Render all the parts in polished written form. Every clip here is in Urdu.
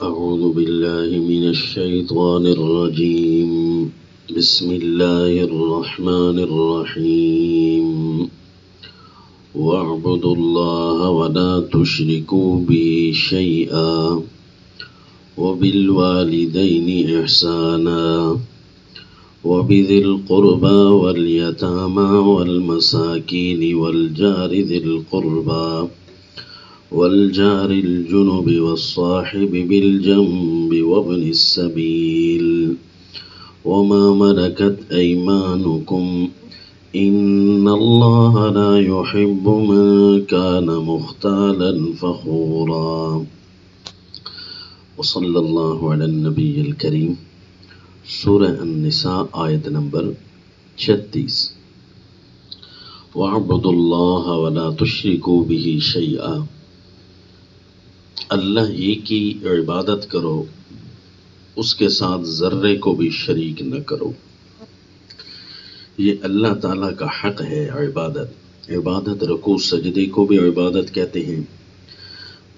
أعوذ بالله من الشيطان الرجيم. بسم الله الرحمن الرحيم. واعبدوا الله ولا تشركوا به شيئا وبالوالدين إحسانا وبذي القربى واليتامى والمساكين والجار ذي القربى والجار الجنب والصاحب بالجنب وابن السبيل وما ملكت أيمانكم إن الله لا يحب من كان مختالا فخورا. وصلی اللہ علی النبی الکریم. سورہ النساء آیت نمبر 36. وَاعْبُدُوا اللَّهَ وَلَا تُشْرِكُوا بِهِ شَيْئًا. اللہ ہی کی عبادت کرو، اس کے ساتھ ذرے کو بھی شریک نہ کرو. یہ اللہ تعالیٰ کا حق ہے. عبادت رکوع سجدے کو بھی عبادت کہتے ہیں،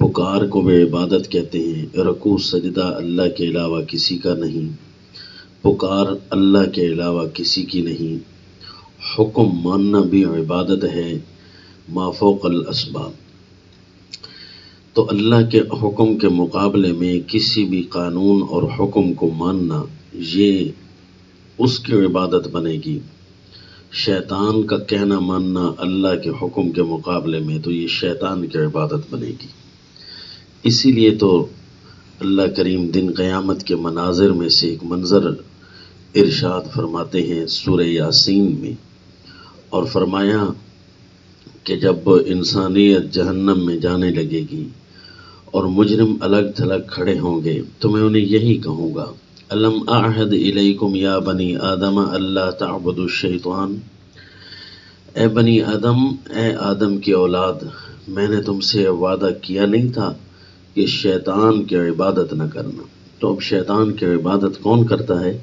پکار کو بھی عبادت کہتے ہیں. رکوع سجدہ اللہ کے علاوہ کسی کا نہیں، پکار اللہ کے علاوہ کسی کی نہیں. حکم ماننا بھی عبادت ہے، ما فوق الاسباب. تو اللہ کے حکم کے مقابلے میں کسی بھی قانون اور حکم کو ماننا، یہ اس کی عبادت بنے گی. شیطان کا کہنا ماننا اللہ کے حکم کے مقابلے میں، تو یہ شیطان کی عبادت بنے گی. اسی لیے تو اللہ کریم دن قیامت کے مناظر میں سے ایک منظر ارشاد فرماتے ہیں سورہ یاسین میں، اور فرمایا کہ جب انسانیت جہنم میں جانے لگے گی اور مجرم الگ تھلگ کھڑے ہوں گے تو میں انہیں یہی کہوں گا، الم اعہد الیکم یا بنی آدم اللہ تعبدوا الشیطان. اے بنی آدم، اے آدم کی اولاد، میں نے تم سے وعدہ کیا نہیں تھا کہ شیطان کی عبادت نہ کرنا. تو اب شیطان کی عبادت کون کرتا ہے؟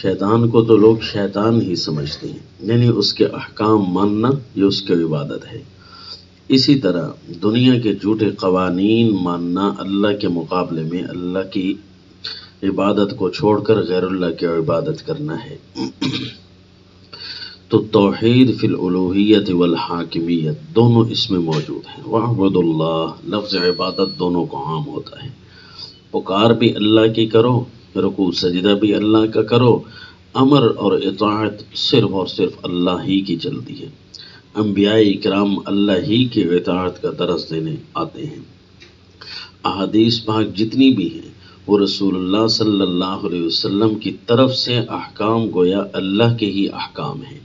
شیطان کو تو لوگ شیطان ہی سمجھتے ہیں، یعنی اس کے احکام ماننا یہ اس کی عبادت ہے. اسی طرح دنیا کے جھوٹے قوانین ماننا اللہ کے مقابلے میں اللہ کی عبادت کو چھوڑ کر غیر اللہ کی عبادت کرنا ہے. تو توحید فی الالوہیت والحاکمیت دونوں اس میں موجود ہیں. وَاعْبُدُوا اللَّهَ، لفظ عبادت دونوں کو عام ہوتا ہے. پکار بھی اللہ کی کرو، رکوع سجدہ بھی اللہ کا کرو. امر اور اطاعت صرف اور صرف اللہ ہی کی چلتی ہے. انبیاء اکرام اللہ ہی کی اطاعت کا درس دینے آتے ہیں. احادیث پاک جتنی بھی ہیں وہ رسول اللہ صلی اللہ علیہ وسلم کی طرف سے احکام گویا اللہ کے ہی احکام ہیں،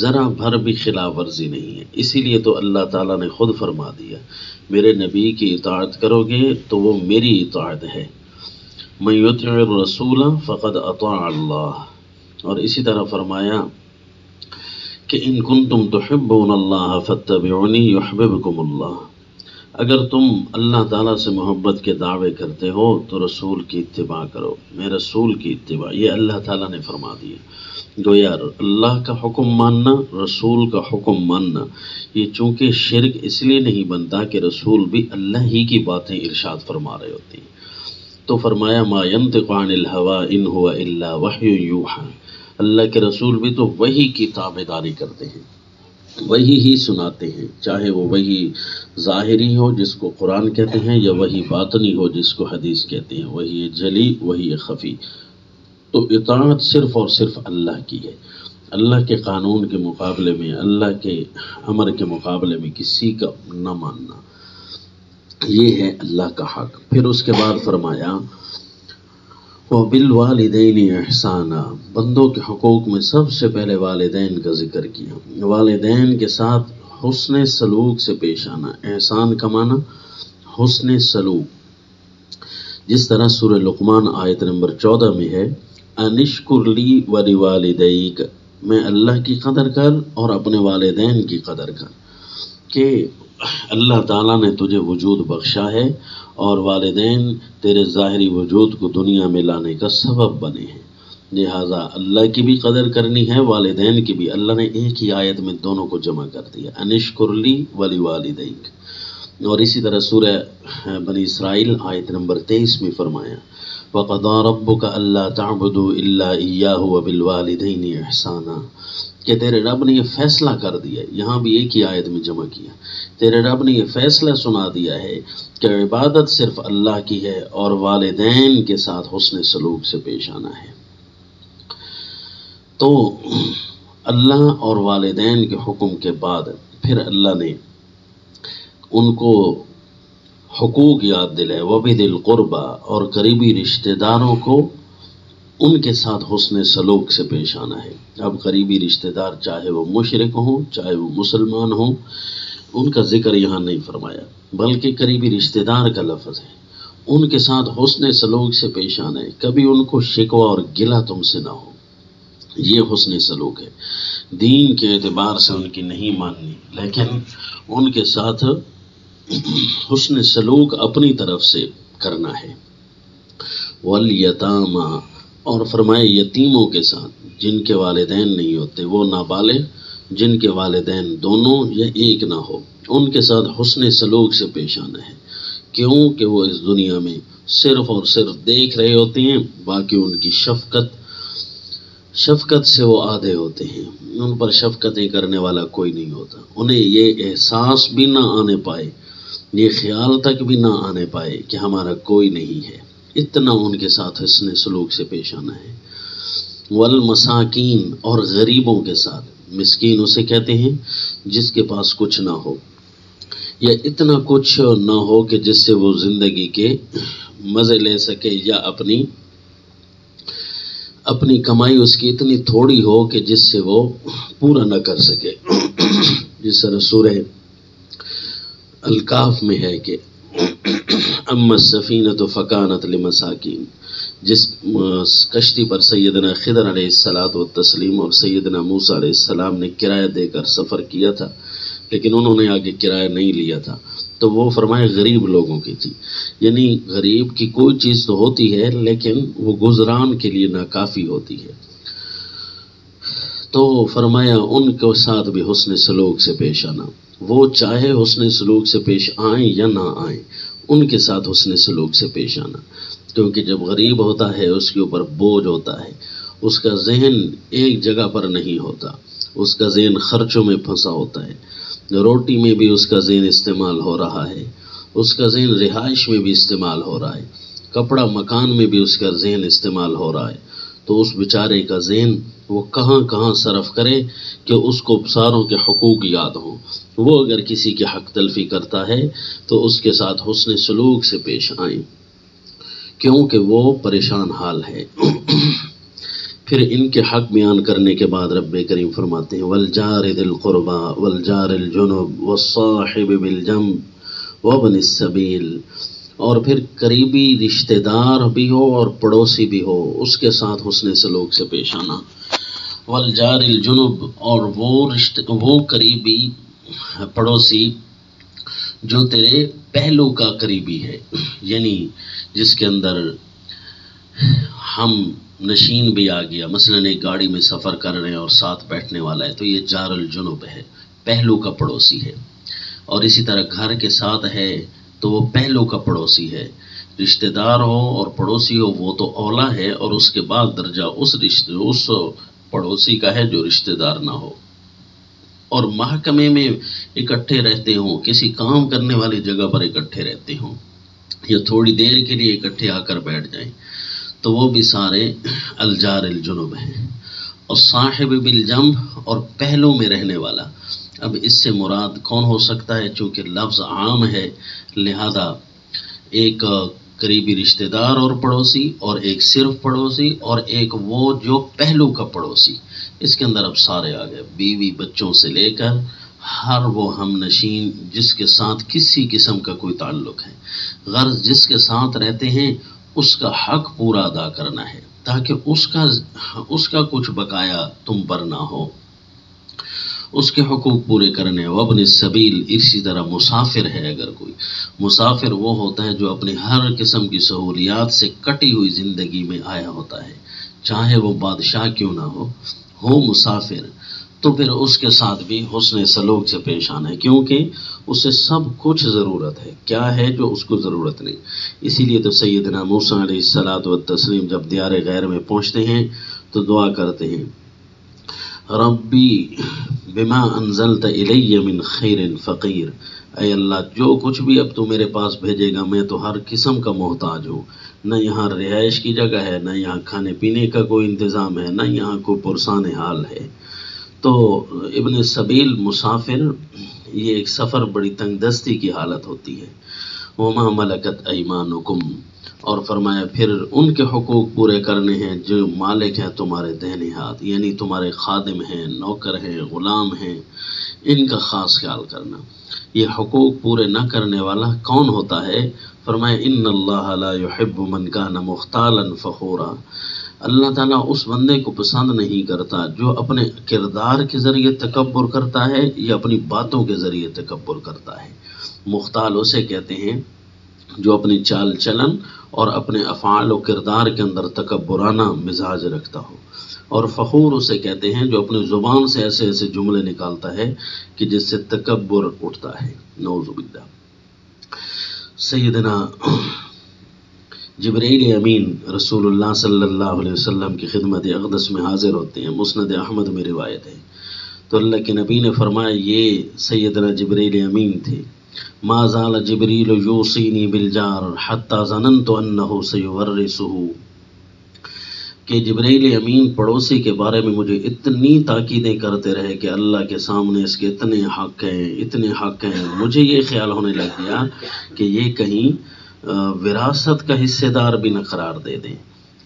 ذرا بھر بھی خلاف ورزی نہیں ہے. اسی لیے تو اللہ تعالیٰ نے خود فرما دیا، میرے نبی کی اطاعت کرو گے تو وہ میری اطاعت ہے. من یطع الرسول فقد اطاع اللہ. اور اسی طرح فرمایا کہ ان کنتم تحبون اللہ فاتبعونی یحببکم اللہ. اگر تم اللہ تعالیٰ سے محبت کے دعوے کرتے ہو تو رسول کی اتباع کرو، میں رسول کی اتباع، یہ اللہ تعالیٰ نے فرما دیا. گویا اللہ کا حکم ماننا، رسول کا حکم ماننا، یہ چونکہ شرک اس لیے نہیں بنتا کہ رسول بھی اللہ ہی کی باتیں ارشاد فرما رہے ہوتے ہیں. تو فرمایا ما ینطق عن الہوی ان هو الا وحی یوحی. اللہ کے رسول بھی تو وحی کی تابعداری کرتے ہیں، وحی ہی سناتے ہیں، چاہے وہ وحی ظاہری ہو جس کو قرآن کہتے ہیں، یا وحی باطنی ہو جس کو حدیث کہتے ہیں، وحی جلی وحی خفی. تو اطاعت صرف اور صرف اللہ کی ہے. اللہ کے قانون کے مقابلے میں، اللہ کے امر کے مقابلے میں کسی کا نہ ماننا، یہ ہے اللہ کا حق. پھر اس کے بعد فرمایا وَبِالْوَالِدَيْنِ إِحْسَانًا. بندوں کے حقوق میں سب سے پہلے والدین کا ذکر کیا. والدین کے ساتھ حسن سلوک سے پیش آنا. احسان کا معنی حسن سلوک. جس طرح سورہ لقمان آیت نمبر 14 میں ہے، انشکر لی ولوالدیک، میں اللہ کی قدر کر اور اپنے والدین کی قدر کر. کہ اللہ تعالیٰ نے تجھے وجود بخشا ہے اور والدین تیرے ظاہری وجود کو دنیا میں لانے کا سبب بنے ہیں، لہٰذا اللہ کی بھی قدر کرنی ہے، والدین کی بھی. اللہ نے ایک ہی آیت میں دونوں کو جمع کر دیا، انشکر لی ولی والدیک. اور اسی طرح سورہ بنی اسرائیل آیت نمبر 23 میں فرمایا وَقَضَىٰ رَبُّكَ أَلَّا تَعْبُدُوا إِلَّا إِيَّاهُ وَبِالْوَالِدَيْنِ إِحْسَانًا کہ تیرے رب نے یہ فیصلہ کر دیا، یہاں بھی ایک ہی آیت میں جمع کیا، تیرے رب نے یہ فیصلہ سنا دیا ہے کہ عبادت صرف اللہ کی ہے اور والدین کے ساتھ حسن سلوک سے پیش آنا ہے۔ تو اللہ اور والدین کے حکم کے بعد پھر اللہ نے ان کو حقوق یاد دلائے، وَبِذِي الْقُرْبَى اور قریبی رشتہ داروں کو ان کے ساتھ حسن سلوک سے پیش آنا ہے۔ اب قریبی رشتہ دار چاہے وہ مشرک ہوں چاہے وہ مسلمان ہوں، ان کا ذکر یہاں نہیں فرمایا، بلکہ قریبی رشتہ دار کا لفظ ہے، ان کے ساتھ حسن سلوک سے پیش آنا ہے، کبھی ان کو شکوہ اور گلہ تم سے نہ ہو، یہ حسن سلوک ہے۔ دین کے اعتبار سے ان کی نہیں ماننی، لیکن ان کے ساتھ حسن سلوک اپنی طرف سے کرنا ہے۔ والیتاما اور فرمائے یتیموں کے ساتھ جن کے والدین نہیں ہوتے، وہ نابالغ جن کے والدین دونوں یا ایک نہ ہو، ان کے ساتھ حسن سلوک سے پیش آنا ہے، کیوں کہ وہ اس دنیا میں صرف اور صرف دیکھ رہے ہوتے ہیں، باقی ان کی شفقت سے وہ آدھے ہوتے ہیں، ان پر شفقتیں کرنے والا کوئی نہیں ہوتا، انہیں یہ احساس بھی نہ آنے پائے، یہ خیال تک بھی نہ آنے پائے کہ ہمارا کوئی نہیں ہے، اتنا ان کے ساتھ حسن سلوک سے پیش آنا ہے۔ والمساکین اور غریبوں کے ساتھ، مسکین اسے کہتے ہیں جس کے پاس کچھ نہ ہو یا اتنا کچھ نہ ہو کہ جس سے وہ زندگی کے مزے لے سکے، یا اپنی کمائی اس کی اتنی تھوڑی ہو کہ جس سے وہ پورا نہ کر سکے، جس طرح سورہ الکاف میں ہے کہ اما السفینۃ فکانت لمساکین، جس کشتی پر سیدنا خضر علیہ الصلاۃ والتسلیم اور سیدنا موسیٰ علیہ السلام نے کرایہ دے کر سفر کیا تھا، لیکن انہوں نے آگے کرایہ نہیں لیا تھا، تو وہ فرمائے غریب لوگوں کی تھی، یعنی غریب کی کوئی چیز تو ہوتی ہے لیکن وہ گزران کے لیے ناکافی ہوتی ہے، تو فرمایا ان کے ساتھ بھی حسن سلوک سے پیش آنا، وہ چاہے حسن سلوک سے پیش آئیں یا نہ آئیں، ان کے ساتھ حسن سلوک سے پیش آنا، کیونکہ جب غریب ہوتا ہے اس کے اوپر بوجھ ہوتا ہے، اس کا ذہن ایک جگہ پر نہیں ہوتا، اس کا ذہن خرچوں میں پھنسا ہوتا ہے، روٹی میں بھی اس کا ذہن استعمال ہو رہا ہے، اس کا ذہن رہائش میں بھی استعمال ہو رہا ہے، کپڑا مکان میں بھی اس کا ذہن استعمال ہو رہا ہے، تو اس بیچارے کا ذہن وہ کہاں کہاں صرف کرے کہ اس کو ساروں کے حقوق یاد ہوں، وہ اگر کسی کے حق تلفی کرتا ہے تو اس کے ساتھ حسن سلوک سے پیش آئیں، کیونکہ وہ پریشان حال ہے۔ پھر ان کے حق بیان کرنے کے بعد رب کریم فرماتے ہیں والجار ذی القربى والجار الجنب والصاحب بالجنب وابن السبیل، اور پھر قریبی رشتہ دار بھی ہو اور پڑوسی بھی ہو، اس کے ساتھ حسن سلوک سے پیش آنا۔ والجار الجنب اور وہ قریبی پڑوسی جو تیرے پہلو کا قریبی ہے، یعنی جس کے اندر ہم نشین بھی آ گیا، مثلا ایک گاڑی میں سفر کر رہے ہیں اور ساتھ بیٹھنے والا ہے، تو یہ جار الجنب ہے، پہلو کا پڑوسی ہے، اور اسی طرح گھر کے ساتھ ہے تو وہ پہلو کا پڑوسی ہے، رشتہ دار ہو اور پڑوسی ہو وہ تو اولا ہے، اور اس کے بعد درجہ اس پڑوسی کا ہے جو رشتہ دار نہ ہو، اور محکمے میں اکٹھے رہتے ہوں، کسی کام کرنے والی جگہ پر اکٹھے رہتے ہوں، یا تھوڑی دیر کے لیے اکٹھے آ کر بیٹھ جائیں، تو وہ بھی سارے الجار الجنب ہیں۔ اور صاحب بالجنب اور پہلو میں رہنے والا، اب اس سے مراد کون ہو سکتا ہے؟ چونکہ لفظ عام ہے لہذا ایک قریبی رشتہ دار اور پڑوسی، اور ایک صرف پڑوسی، اور ایک وہ جو پہلو کا پڑوسی، اس کے اندر اب سارے آ گئے، بیوی بچوں سے لے کر ہر وہ ہم نشین جس کے ساتھ کسی قسم کا کوئی تعلق ہے، غرض جس کے ساتھ رہتے ہیں اس کا حق پورا ادا کرنا ہے، تاکہ اس کا کچھ بقایا تم پر نہ ہو، اس کے حقوق پورے کرنے۔ وابن السبیل، اسی طرح مسافر ہے، اگر کوئی مسافر وہ ہوتا ہے جو اپنی ہر قسم کی سہولیات سے کٹی ہوئی زندگی میں آیا ہوتا ہے، چاہے وہ بادشاہ کیوں نہ ہو مسافر، تو پھر اس کے ساتھ بھی حسن سلوک سے پیش آنا ہے، کیونکہ اسے سب کچھ ضرورت ہے، کیا ہے جو اس کو ضرورت نہیں۔ اسی لیے تو سیدنا موسیٰ علیہ الصلوۃ والتسلیم جب دیار غیر میں پہنچتے ہیں تو دعا کرتے ہیں، ربی بما انزلت الی من خیر فقیر، اے اللہ جو کچھ بھی اب تو میرے پاس بھیجے گا میں تو ہر قسم کا محتاج ہوں، نہ یہاں رہائش کی جگہ ہے، نہ یہاں کھانے پینے کا کوئی انتظام ہے، نہ یہاں کوئی پرسان حال ہے۔ تو ابن سبیل مسافر، یہ ایک سفر بڑی تنگ دستی کی حالت ہوتی ہے، وما ملکت ایمانکم، اور فرمایا پھر ان کے حقوق پورے کرنے ہیں جو مالک ہیں تمہارے دہنے ہاتھ، یعنی تمہارے خادم ہیں، نوکر ہیں، غلام ہیں، ان کا خاص خیال کرنا۔ یہ حقوق پورے نہ کرنے والا کون ہوتا ہے؟ فرمایا ان اللہ لا يحب من کان مختالا فخورا، اللہ تعالیٰ اس بندے کو پسند نہیں کرتا جو اپنے کردار کے ذریعے تکبر کرتا ہے یا اپنی باتوں کے ذریعے تکبر کرتا ہے۔ مختال اسے کہتے ہیں جو اپنی چال چلن اور اپنے افعال و کردار کے اندر تکبرانہ مزاج رکھتا ہو، اور فخور اسے کہتے ہیں جو اپنی زبان سے ایسے ایسے جملے نکالتا ہے کہ جس سے تکبر اٹھتا ہے، نعوذ باللہ۔ سیدنا جبرائیل امین رسول اللہ صلی اللہ علیہ وسلم کی خدمت اقدس میں حاضر ہوتے ہیں، مسند احمد میں روایت ہے۔ تو اللہ کے نبی نے فرمایا یہ سیدنا جبرائیل امین تھے، ما زال جبریل یوصینی بالجار حتی ظننت انہ سیورثہ، کہ جبرائیل امین پڑوسی کے بارے میں مجھے اتنی تاکیدیں کرتے رہے کہ اللہ کے سامنے اس کے اتنے حق ہیں، اتنے حق ہیں، مجھے یہ خیال ہونے لگ گیا کہ یہ کہیں وراثت کا حصہ دار بھی نہ قرار دے دیں،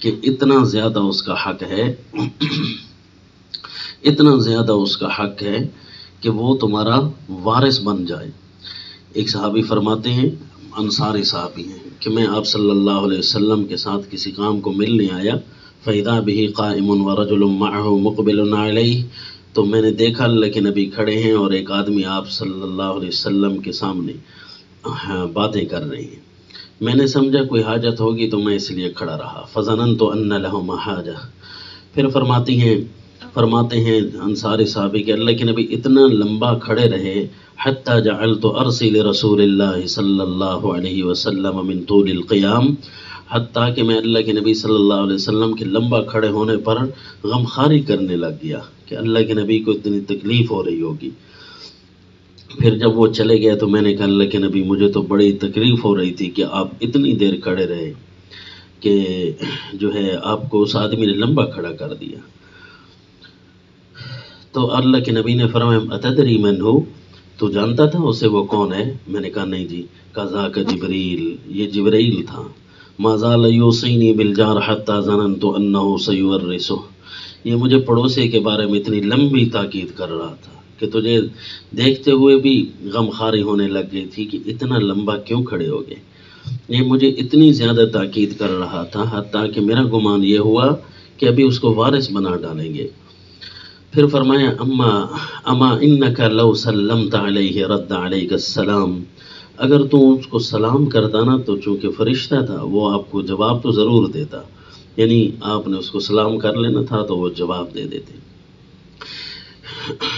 کہ اتنا زیادہ اس کا حق ہے اتنا زیادہ اس کا حق ہے کہ وہ تمہارا وارث بن جائے۔ ایک صحابی فرماتے ہیں، انصاری صحابی ہیں، کہ میں آپ صلی اللہ علیہ وسلم کے ساتھ کسی کام کو ملنے آیا، فَإِذَا بِهِ قَائِمٌ وَرَجُلٌ مَعَهُ مُقْبِلٌ عَلَيْهِ، تو میں نے دیکھا اللہ کے نبی کھڑے ہیں اور ایک آدمی آپ صلی اللہ علیہ وسلم کے سامنے باتیں کر رہے ہیں، میں نے سمجھا کوئی حاجت ہوگی تو میں اس لیے کھڑا رہا، فَظَنَنْتُ أَنَّ لَهُمَا حَاجَةٌ، پھر فرماتے ہیں انصاری صحابی کہ اللہ کے نبی اتنا لمبا کھڑے رہے، حتی جعلت ارسی لرسول اللہ صلی اللہ علیہ وسلم من طول القیام، حتیٰ کہ میں اللہ کے نبی صلی اللہ علیہ وسلم کے لمبا کھڑے ہونے پر غمخواری کرنے لگ گیا کہ اللہ کے نبی کو اتنی تکلیف ہو رہی ہوگی۔ پھر جب وہ چلے گئے تو میں نے کہا اللہ کے نبی مجھے تو بڑی تکلیف ہو رہی تھی کہ آپ اتنی دیر کھڑے رہے کہ جو ہے آپ کو اس آدمی نے لمبا کھڑا کر دیا۔ تو اللہ کے نبی نے فرمایا اتدری من ہو، تو جانتا تھا اسے وہ کون ہے؟ میں نے کہا نہیں جی، کذاک جبریل، یہ جبرائیل تھا، ما زال یوصینی بالجار حتی ظننت انہ سیورثہ، یہ مجھے پڑوسی کے بارے میں اتنی لمبی تاکید کر رہا تھا کہ تجھے دیکھتے ہوئے بھی غمخواری ہونے لگ گئی تھی کہ اتنا لمبا کیوں کھڑے ہو گئے، یہ مجھے اتنی زیادہ تاکید کر رہا تھا حتیٰ کہ میرا گمان یہ ہوا کہ ابھی اس کو وارث بنا ڈالیں گے۔ پھر فرمایا اما انک لو سلمت علیہ رد علیک السلام، اگر تو اس کو سلام کرتا نا تو چونکہ فرشتہ تھا وہ آپ کو جواب تو ضرور دیتا، یعنی آپ نے اس کو سلام کر لینا تھا تو وہ جواب دے دیتے۔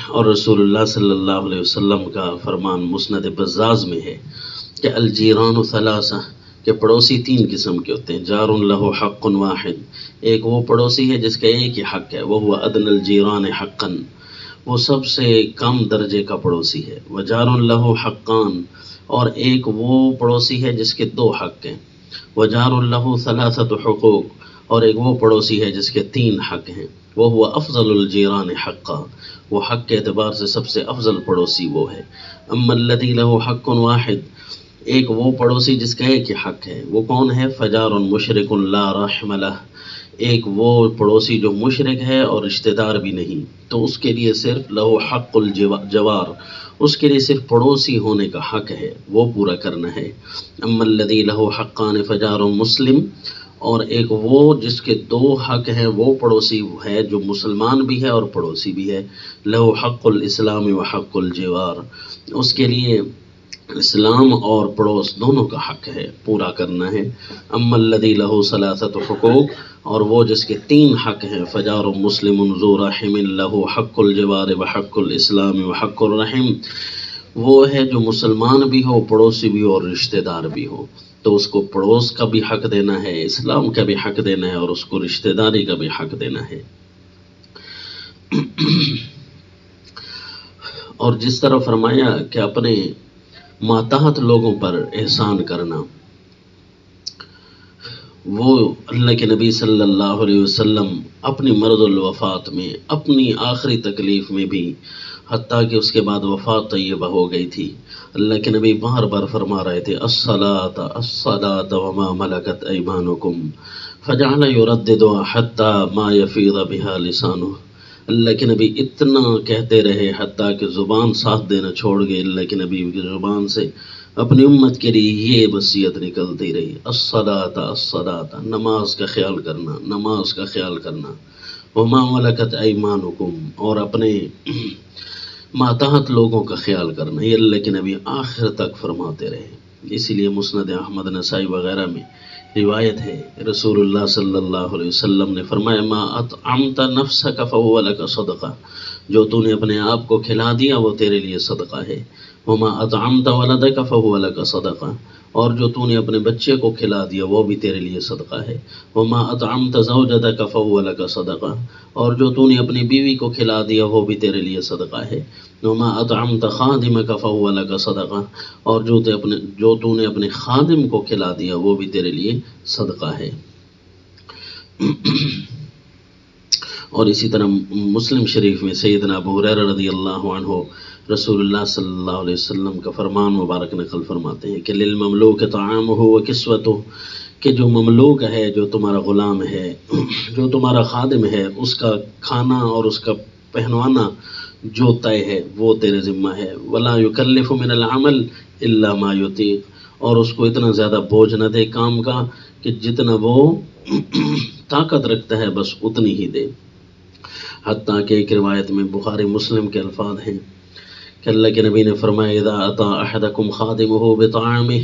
اور رسول اللہ صلی اللہ علیہ وسلم کا فرمان مسند بزاز میں ہے کہ الجیران ثلاثہ، کہ پڑوسی تین قسم کے ہوتے ہیں، جار لہ حق واحد، ایک وہ پڑوسی ہے جس کا ایک ہی حق ہے، وہ ہوا ادنى الجیران حقا، وہ سب سے کم درجے کا پڑوسی ہے، وجار لہ حقان، اور ایک وہ پڑوسی ہے جس کے دو حق ہیں، وجار لہ ثلاثۃ حقوق، اور ایک وہ پڑوسی ہے جس کے تین حق ہیں، وہ ہوا افضل الجیران حقا، وہ حق کے اعتبار سے سب سے افضل پڑوسی وہ ہے۔ اما الذی لہ حق واحد، ایک وہ پڑوسی جس کا ایک ہی حق ہے، وہ کون ہے؟ فجار مشرک لا رحم لہ، ایک وہ پڑوسی جو مشرک ہے اور رشتہ دار بھی نہیں، تو اس کے لیے صرف لہو حق الجوار، اس کے لیے صرف پڑوسی ہونے کا حق ہے، وہ پورا کرنا ہے۔ اما الذی لہو حقان فجار مسلم، اور ایک وہ جس کے دو حق ہیں وہ پڑوسی ہے جو مسلمان بھی ہے اور پڑوسی بھی ہے، لہو حق الاسلام و حق الجوار، اس کے لیے اسلام اور پڑوس دونوں کا حق ہے، پورا کرنا ہے۔ اما الذی لہ ثلاثۃ حقوق، اور وہ جس کے 3 حق ہیں، فجار مسلم ذو رحم لہ حق الجوار وحق الاسلام وحق الرحم، وہ ہے جو مسلمان بھی ہو، پڑوسی بھی ہو اور رشتہ دار بھی ہو، تو اس کو پڑوس کا بھی حق دینا ہے، اسلام کا بھی حق دینا ہے، اور اس کو رشتہ داری کا بھی حق دینا ہے۔ اور جس طرح فرمایا کہ اپنے ماتحت لوگوں پر احسان کرنا، وہ اللہ کے نبی صلی اللہ علیہ وسلم اپنی مرض الوفات میں، اپنی آخری تکلیف میں بھی، حتیٰ کہ اس کے بعد وفات طیبہ ہو گئی تھی، اللہ کے نبی بار بار فرما رہے تھے الصلاۃ الصلاۃ وما ملکت ایمانکم، فجعل یردد حتی ما یفیض بها لسانہ، اللہ کے نبی اتنا کہتے رہے حتیٰ کہ زبان ساتھ دینا چھوڑ گئے، اللہ کے نبی کی زبان سے اپنی امت کے لیے یہ وصیت نکلتی رہی، الصلاۃ الصلاۃ، نماز کا خیال کرنا، نماز کا خیال کرنا، وما ملکت ایمانکم، اور اپنے ماتحت لوگوں کا خیال کرنا، یہ اللہ کے نبی آخر تک فرماتے رہے۔ اسی لیے مسند احمد نسائی وغیرہ میں روایت ہے، رسول اللہ صلی اللہ علیہ وسلم نے فرمایا ما اطعمت نفسک فهو لک صدقہ، جو تو نے اپنے آپ کو کھلا دیا وہ تیرے لیے صدقہ ہے، وما اطعمت ولدک فهو لک صدقہ، اور جو تو نے اپنے بچے کو کھلا دیا وہ بھی تیرے لیے صدقہ ہے، وما اطعمت زوجتک فهو لک صدقہ، اور جو تو نے اپنی بیوی کو کھلا دیا وہ بھی تیرے لیے صدقہ ہے، وما اطعمت خادمک فهو لک صدقہ، اور جو تو نے اپنے خادم کو کھلا دیا وہ بھی تیرے لیے صدقہ ہے۔ اور اسی طرح مسلم شریف میں سیدنا ابو ہریرہ رضی اللہ عنہ رسول اللہ صلی اللہ علیہ وسلم کا فرمان مبارک نقل فرماتے ہیں کہ للمملوک طعامہ وکسوتہ، کہ جو مملوک ہے، جو تمہارا غلام ہے، جو تمہارا خادم ہے، اس کا کھانا اور اس کا پہنوانا جو طے ہے وہ تیرے ذمہ ہے، ولا یکلف من العمل الا ما یطیق، اور اس کو اتنا زیادہ بوجھ نہ دے کام کا کہ جتنا وہ طاقت رکھتا ہے بس اتنی ہی دے۔ حتیٰ کہ ایک روایت میں بخاری مسلم کے الفاظ ہیں کہ اللہ کے نبی نے فرمایا اذا اتی احدکم خادمہ بطعامہ،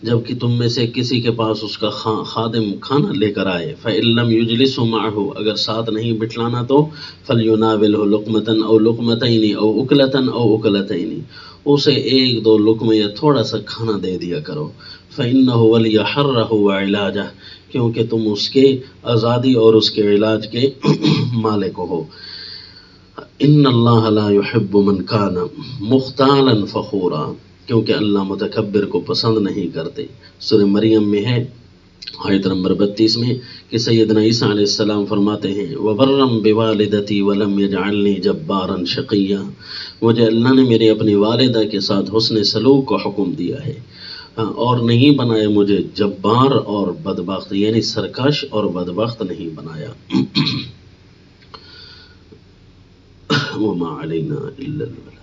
جب کہ تم میں سے کسی کے پاس اس کا خادم کھانا لے کر آئے، فإن لم یجلسوا معه، اگر ساتھ نہیں بٹھلانا تو فلیناولہ لقمۃ او لقمتین او اکلۃ او اکلتین، اسے 1-2 لقمے یا تھوڑا سا کھانا دے دیا کرو، فإنہ ولی حرہ وعلاجہ، کیونکہ تم اس کے آزادی اور اس کے علاج کے مالک ہو۔ ان اللہ لا يحب من کان مختالا فخورا، کیونکہ اللہ متکبر کو پسند نہیں کرتے۔ سورہ مریم میں ہے آیت نمبر 32 میں کہ سیدنا عیسیٰ علیہ السلام فرماتے ہیں وَبَرًّا بِوَالِدَتِي وَلَمْ يَجْعَلْنِي جَبَّارًا شَقِيًّا، مجھے اللہ نے میری اپنی والدہ کے ساتھ حسن سلوک کو حکم دیا ہے، اور نہیں بنایا مجھے جبار اور بدبخت، یعنی سرکش اور بدبخت نہیں بنایا۔ وَمَا عَلَيْنَا إِلَّا الْبَلَاغُ۔